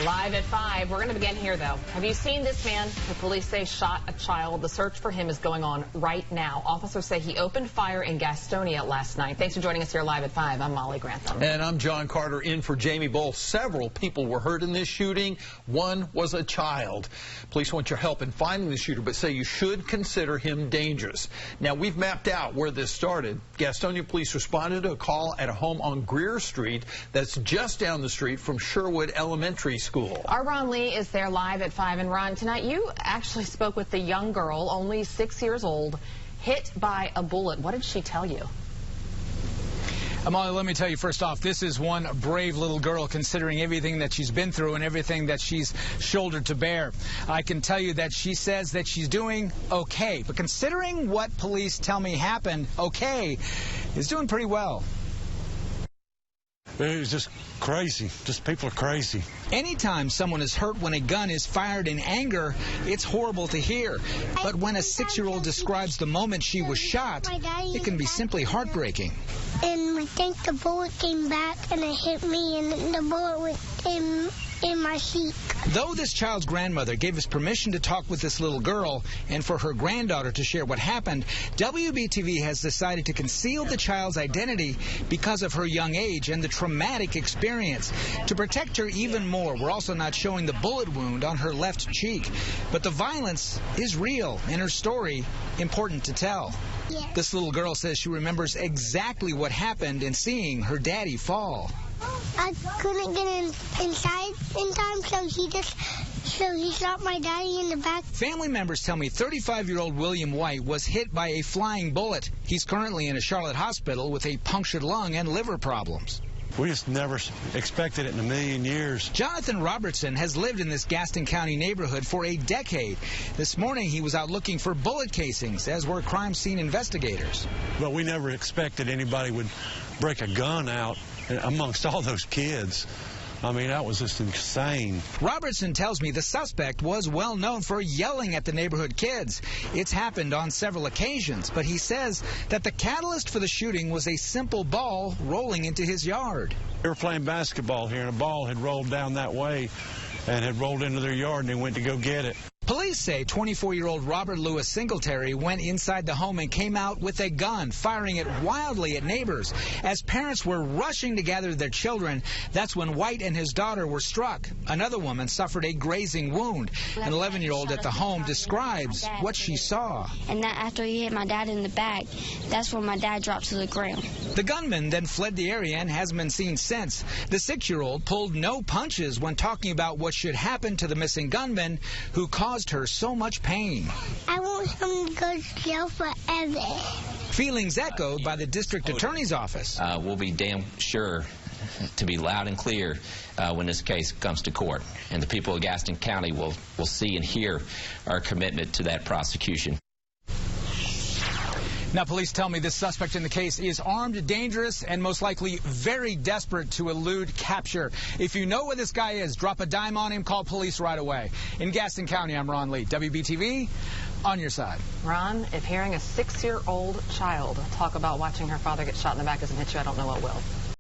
Live at 5. We're going to begin here, though. Have you seen this man who police say shot a child? The search for him is going on right now. Officers say he opened fire in Gastonia last night. Thanks for joining us here live at 5. I'm Molly Grantham. And I'm John Carter in for Jamie Bull. Several people were hurt in this shooting. One was a child. Police want your help in finding the shooter, but say you should consider him dangerous. Now, we've mapped out where this started. Gastonia police responded to a call at a home on Grier Street that's just down the street from Sherwood Elementary School. Our Ron Lee is there live at 5. And Ron, tonight you actually spoke with the young girl, only 6 years old, hit by a bullet. What did she tell you? Molly, let me tell you first off, this is one brave little girl considering everything that she's been through and everything that she's shouldered to bear. I can tell you that she says that she's doing okay, but considering what police tell me happened, okay is doing pretty well. It was just crazy. Just people are crazy. Anytime someone is hurt when a gun is fired in anger, it's horrible to hear. But when a 6-year-old describes the moment she was shot, it can be simply heartbreaking. And I think the bullet came back and it hit me, and the bullet went in my cheek. Though this child's grandmother gave us permission to talk with this little girl and for her granddaughter to share what happened, WBTV has decided to conceal the child's identity because of her young age and the traumatic experience. To protect her even more, we're also not showing the bullet wound on her left cheek. But the violence is real and her story important to tell. Yes. This little girl says she remembers exactly what happened in seeing her daddy fall. I couldn't get inside in time, so he shot my daddy in the back. Family members tell me 35-year-old William White was hit by a flying bullet. He's currently in a Charlotte hospital with a punctured lung and liver problems. We just never expected it in a million years. Jonathan Robertson has lived in this Gaston County neighborhood for a decade. This morning he was out looking for bullet casings, as were crime scene investigators. But we never expected anybody would break a gun out amongst all those kids. I mean, that was just insane. Robertson tells me the suspect was well known for yelling at the neighborhood kids. It's happened on several occasions, but he says that the catalyst for the shooting was a simple ball rolling into his yard. They were playing basketball here, and a ball had rolled down that way and had rolled into their yard, and they went to go get it. Police say 24-year-old Robert Louis Singletary went inside the home and came out with a gun, firing it wildly at neighbors. As parents were rushing to gather their children, that's when White and his daughter were struck. Another woman suffered a grazing wound. An 11-year-old at the home describes what she saw. And that after he hit my dad in the back, that's when my dad dropped to the ground. The gunman then fled the area and hasn't been seen since. The 6-year-old pulled no punches when talking about what should happen to the missing gunman who caused her so much pain. I want him to go to jail forever. Feelings echoed by the district attorney's office. We'll be damn sure to be loud and clear when this case comes to court, and the people of Gaston County will see and hear our commitment to that prosecution. Now, police tell me this suspect in the case is armed, dangerous, and most likely very desperate to elude capture. If you know where this guy is, drop a dime on him, call police right away. In Gaston County, I'm Ron Lee, WBTV, on your side. Ron, if hearing a 6-year-old child talk about watching her father get shot in the back doesn't hit you, I don't know what will.